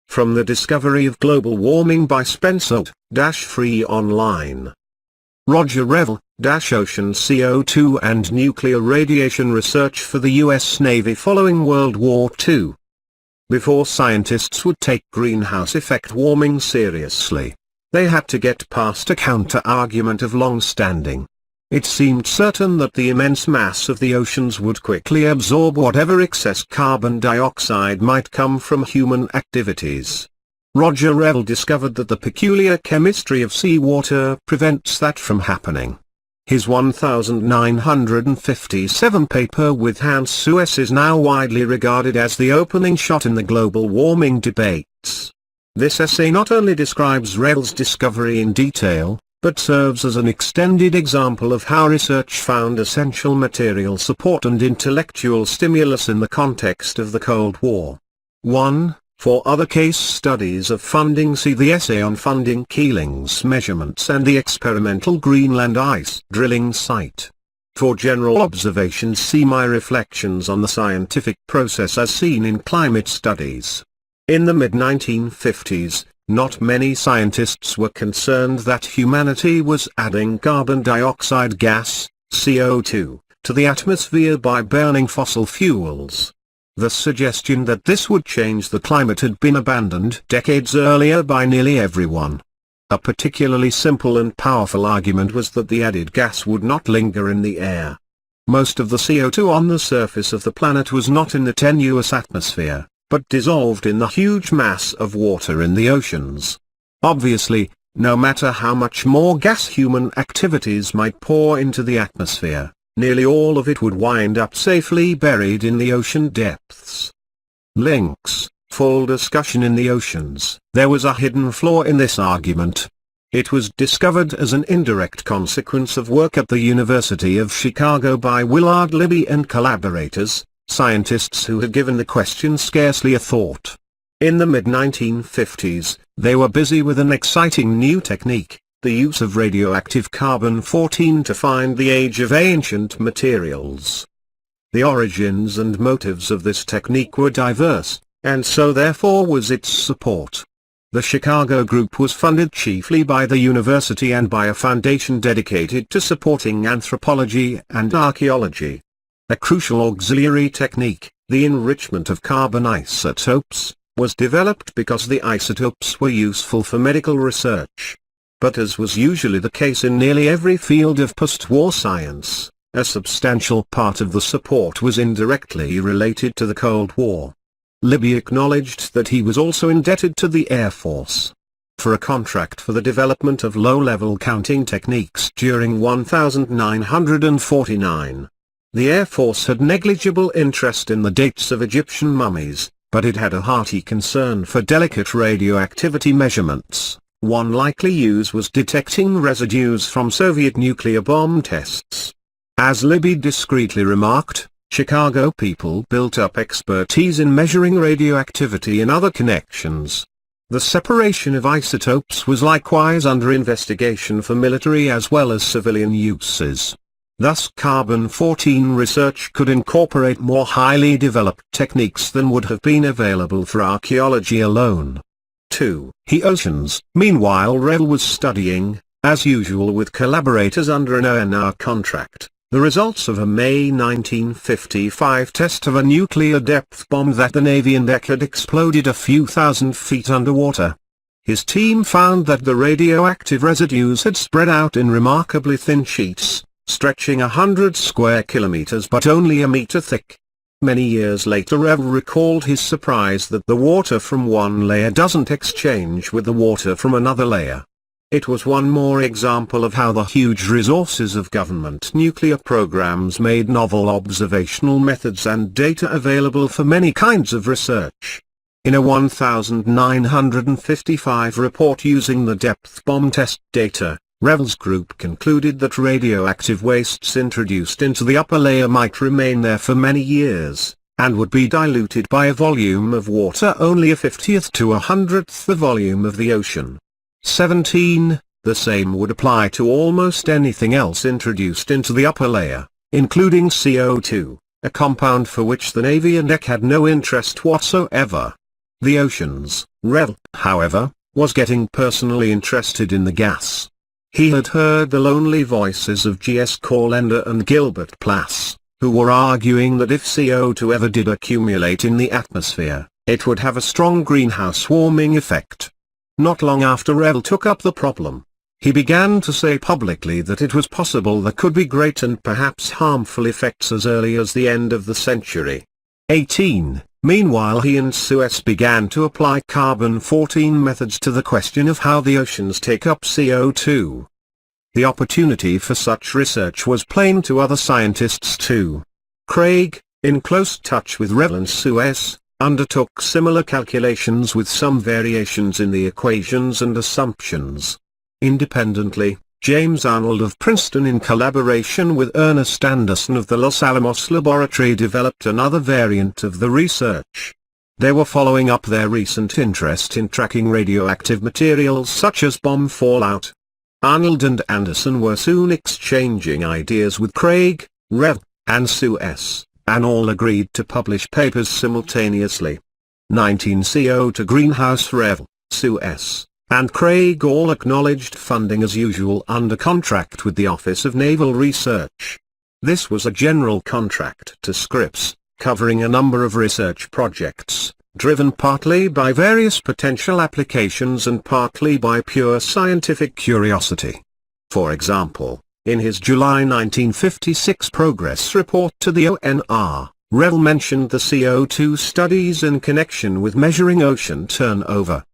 From the Discovery of Global Warming by Spencer Free online. Roger Revelle, Ocean CO2 and Nuclear Radiation Research for the U.S. Navy following World War II. Before scientists would take greenhouse effect warming seriously, they had to get past a counter-argument of long standing. It seemed certain that the immense mass of the oceans would quickly absorb whatever excess carbon dioxide might come from human activities. Roger Revelle discovered that the peculiar chemistry of seawater prevents that from happening. His 1957 paper with Hans Suess is now widely regarded as the opening shot in the global warming debates. This essay not only describes Revelle's discovery in detail, but serves as an extended example of how research found essential material support and intellectual stimulus in the context of the Cold War. 1. For other case studies of funding, see the essay on funding Keeling's measurements and the experimental Greenland ice drilling site. For general observations, see my reflections on the scientific process as seen in climate studies. In the mid-1950s, not many scientists were concerned that humanity was adding carbon dioxide gas, CO2, to the atmosphere by burning fossil fuels. The suggestion that this would change the climate had been abandoned decades earlier by nearly everyone. A particularly simple and powerful argument was that the added gas would not linger in the air. Most of the CO2 on the surface of the planet was not in the tenuous atmosphere, but dissolved in the huge mass of water in the oceans. Obviously, no matter how much more gas human activities might pour into the atmosphere, nearly all of it would wind up safely buried in the ocean depths. Links, full discussion in the oceans. There was a hidden flaw in this argument. It was discovered as an indirect consequence of work at the University of Chicago by Willard Libby and collaborators, scientists who had given the question scarcely a thought. In the mid-1950s, they were busy with an exciting new technique, the use of radioactive carbon-14 to find the age of ancient materials. The origins and motives of this technique were diverse, and so therefore was its support. The Chicago group was funded chiefly by the university and by a foundation dedicated to supporting anthropology and archaeology. A crucial auxiliary technique, the enrichment of carbon isotopes, was developed because the isotopes were useful for medical research. But as was usually the case in nearly every field of post-war science, a substantial part of the support was indirectly related to the Cold War. Libby acknowledged that he was also indebted to the Air Force for a contract for the development of low-level counting techniques during 1949. The Air Force had negligible interest in the dates of Egyptian mummies, but it had a hearty concern for delicate radioactivity measurements. One likely use was detecting residues from Soviet nuclear bomb tests. As Libby discreetly remarked, Chicago people built up expertise in measuring radioactivity in other connections. The separation of isotopes was likewise under investigation for military as well as civilian uses. Thus carbon-14 research could incorporate more highly developed techniques than would have been available for archaeology alone. 2. Oceans. Meanwhile Revelle was studying, as usual with collaborators under an ONR contract, the results of a May 1955 test of a nuclear depth bomb that the Navy and deck had exploded a few thousand feet underwater. His team found that the radioactive residues had spread out in remarkably thin sheets, stretching 100 square kilometers but only a meter thick. Many years later Revelle recalled his surprise that the water from one layer doesn't exchange with the water from another layer. It was one more example of how the huge resources of government nuclear programs made novel observational methods and data available for many kinds of research. In a 1955 report using the depth bomb test data, Revelle's group concluded that radioactive wastes introduced into the upper layer might remain there for many years, and would be diluted by a volume of water only a 50th to a 100th the volume of the ocean. 17. The same would apply to almost anything else introduced into the upper layer, including CO2, a compound for which the Navy and deck had no interest whatsoever. The oceans. Revelle, however, was getting personally interested in the gas. He had heard the lonely voices of G.S. Callender and Gilbert Plass, who were arguing that if CO2 ever did accumulate in the atmosphere, it would have a strong greenhouse warming effect. Not long after Revelle took up the problem, he began to say publicly that it was possible there could be great and perhaps harmful effects as early as the end of the century. 18. Meanwhile he and Suess began to apply carbon-14 methods to the question of how the oceans take up CO2. The opportunity for such research was plain to other scientists too. Craig, in close touch with Revelle and Suess, undertook similar calculations with some variations in the equations and assumptions. Independently, James Arnold of Princeton in collaboration with Ernest Anderson of the Los Alamos Laboratory developed another variant of the research. They were following up their recent interest in tracking radioactive materials such as bomb fallout. Arnold and Anderson were soon exchanging ideas with Craig, Revelle, and Suess, and all agreed to publish papers simultaneously. 19 CO2 greenhouse. Revelle, Suess, and Craig all acknowledged funding as usual under contract with the Office of Naval Research. This was a general contract to Scripps, covering a number of research projects, driven partly by various potential applications and partly by pure scientific curiosity. For example, in his July 1956 progress report to the ONR, Revelle mentioned the CO2 studies in connection with measuring ocean turnover.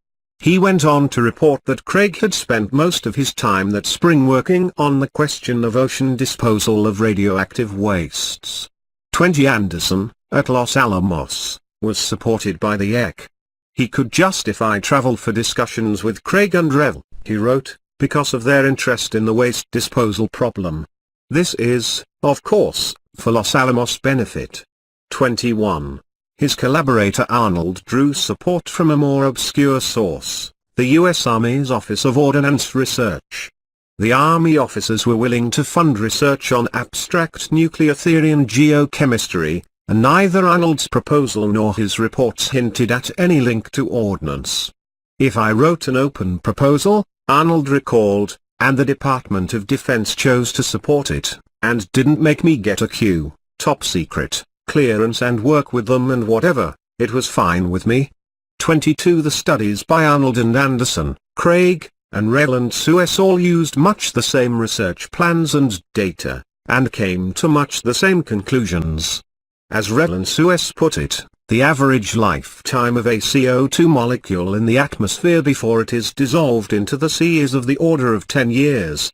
He went on to report that Craig had spent most of his time that spring working on the question of ocean disposal of radioactive wastes. 20 Anderson, at Los Alamos, was supported by the EC. He could justify travel for discussions with Craig and Revelle, he wrote, because of their interest in the waste disposal problem. This is, of course, for Los Alamos' benefit. 21. His collaborator Arnold drew support from a more obscure source, the U.S. Army's Office of Ordnance Research. The Army officers were willing to fund research on abstract nuclear theory and geochemistry, and neither Arnold's proposal nor his reports hinted at any link to ordnance. If I wrote an open proposal, Arnold recalled, and the Department of Defense chose to support it, and didn't make me get a Q, top secret, clearance and work with them and whatever, it was fine with me. 22 The studies by Arnold and Anderson, Craig, and Revelle and Suess all used much the same research plans and data, and came to much the same conclusions. As Revelle and Suess put it, the average lifetime of a CO2 molecule in the atmosphere before it is dissolved into the sea is of the order of 10 years.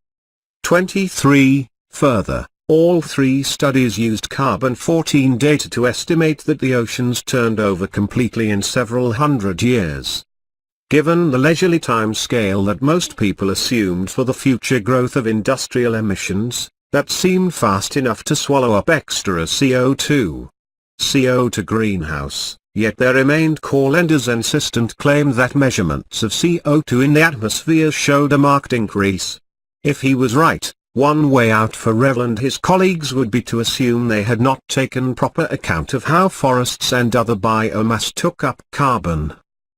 23. Further, all three studies used carbon-14 data to estimate that the oceans turned over completely in several hundred years. Given the leisurely time scale that most people assumed for the future growth of industrial emissions, that seemed fast enough to swallow up extra CO2. CO2 greenhouse, yet there remained Callender's insistent claim that measurements of CO2 in the atmosphere showed a marked increase. If he was right, one way out for Revelle and his colleagues would be to assume they had not taken proper account of how forests and other biomass took up carbon.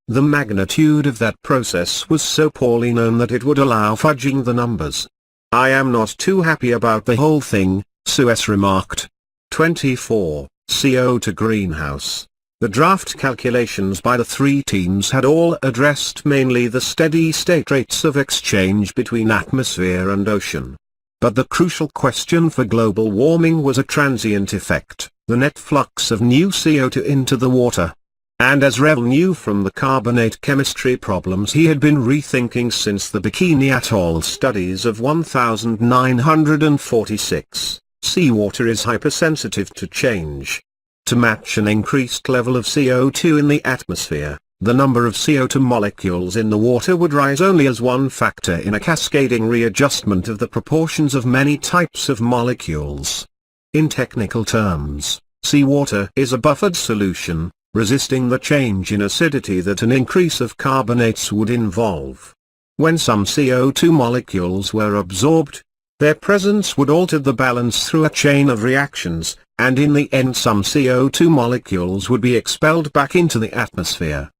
The magnitude of that process was so poorly known that it would allow fudging the numbers. I am not too happy about the whole thing, Suess remarked. 24. CO2 greenhouse. The draft calculations by the three teams had all addressed mainly the steady-state rates of exchange between atmosphere and ocean. But the crucial question for global warming was a transient effect, the net flux of new CO2 into the water. And as Revelle knew from the carbonate chemistry problems he had been rethinking since the Bikini Atoll studies of 1946, seawater is hypersensitive to change. To match an increased level of CO2 in the atmosphere, the number of CO2 molecules in the water would rise only as one factor in a cascading readjustment of the proportions of many types of molecules. In technical terms, seawater is a buffered solution, resisting the change in acidity that an increase of carbonates would involve. When some CO2 molecules were absorbed, their presence would alter the balance through a chain of reactions, and in the end some CO2 molecules would be expelled back into the atmosphere.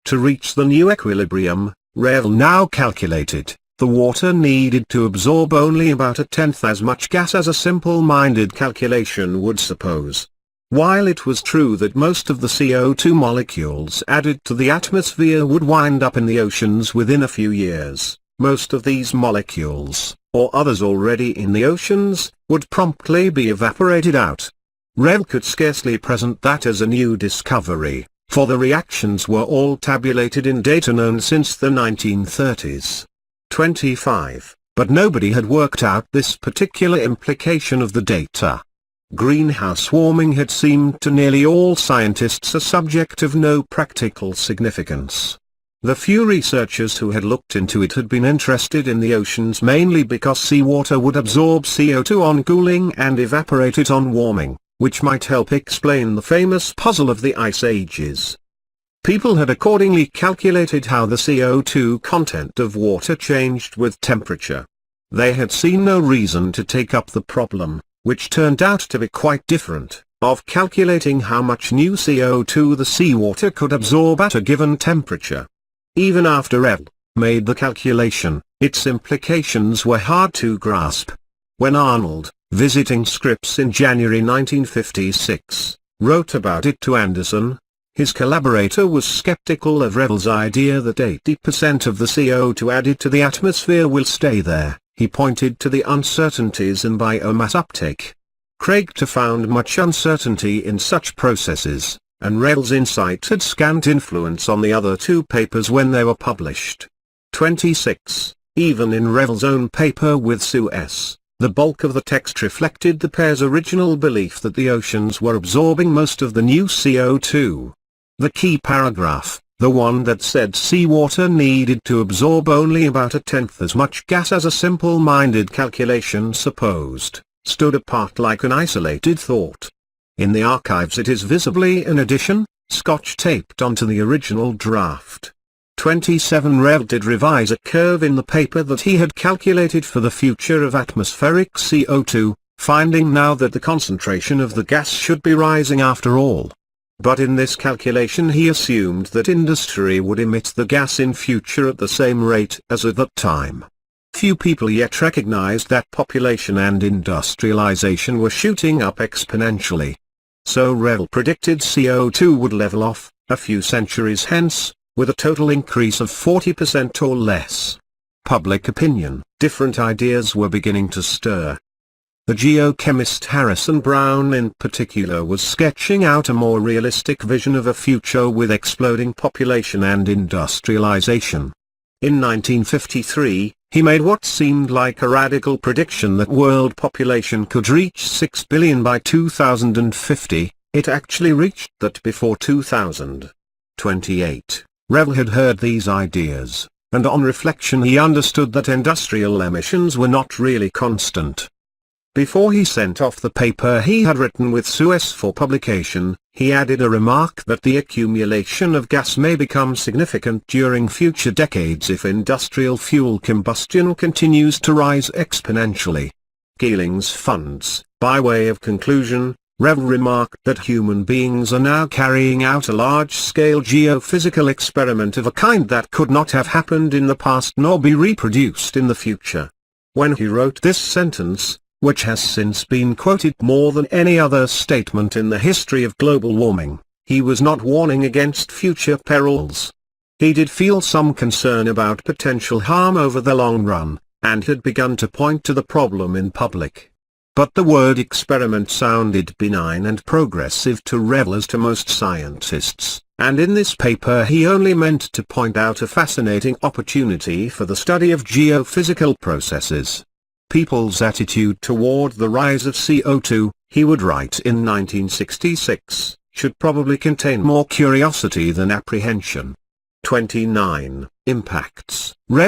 To reach the new equilibrium, Reville now calculated, the water needed to absorb only about a tenth as much gas as a simple-minded calculation would suppose. While it was true that most of the CO2 molecules added to the atmosphere would wind up in the oceans within a few years, most of these molecules, or others already in the oceans, would promptly be evaporated out. Reville could scarcely present that as a new discovery, for the reactions were all tabulated in data known since the 1930s. 25. But nobody had worked out this particular implication of the data. Greenhouse warming had seemed to nearly all scientists a subject of no practical significance. The few researchers who had looked into it had been interested in the oceans mainly because seawater would absorb CO2 on cooling and evaporate it on warming, which might help explain the famous puzzle of the ice ages. People had accordingly calculated how the CO2 content of water changed with temperature. They had seen no reason to take up the problem, which turned out to be quite different, of calculating how much new CO2 the seawater could absorb at a given temperature. Even after Reville made the calculation, its implications were hard to grasp. When Arnold, visiting Scripps in January 1956, wrote about it to Anderson, his collaborator was skeptical of Reville's idea that 80% of the CO2 added to the atmosphere will stay there. He pointed to the uncertainties in biomass uptake. Co2 found much uncertainty in such processes, and Reville's insight had scant influence on the other two papers when they were published. 26. Even in Reville's own paper with Suez, the bulk of the text reflected the pair's original belief that the oceans were absorbing most of the new CO2. The key paragraph, the one that said seawater needed to absorb only about a tenth as much gas as a simple-minded calculation supposed, stood apart like an isolated thought. In the archives it is visibly an addition, scotch-taped onto the original draft. 27. Reville did revise a curve in the paper that he had calculated for the future of atmospheric CO2, finding now that the concentration of the gas should be rising after all. But in this calculation he assumed that industry would emit the gas in future at the same rate as at that time. Few people yet recognized that population and industrialization were shooting up exponentially. So Reville predicted CO2 would level off, a few centuries hence, with a total increase of 40% or less. Public opinion, different ideas were beginning to stir. The geochemist Harrison Brown in particular was sketching out a more realistic vision of a future with exploding population and industrialization. In 1953, he made what seemed like a radical prediction that world population could reach 6 billion by 2050, it actually reached that before 2000. 28. Reville had heard these ideas, and on reflection he understood that industrial emissions were not really constant. Before he sent off the paper he had written with Suez for publication, he added a remark that the accumulation of gas may become significant during future decades if industrial fuel combustion continues to rise exponentially. Keeling's funds. By way of conclusion, Reville remarked that human beings are now carrying out a large-scale geophysical experiment of a kind that could not have happened in the past nor be reproduced in the future. When he wrote this sentence, which has since been quoted more than any other statement in the history of global warming, he was not warning against future perils. He did feel some concern about potential harm over the long run, and had begun to point to the problem in public. But the word experiment sounded benign and progressive to Reville as to most scientists, and in this paper he only meant to point out a fascinating opportunity for the study of geophysical processes. People's attitude toward the rise of CO2, he would write in 1966, should probably contain more curiosity than apprehension. 29. Impacts. Reville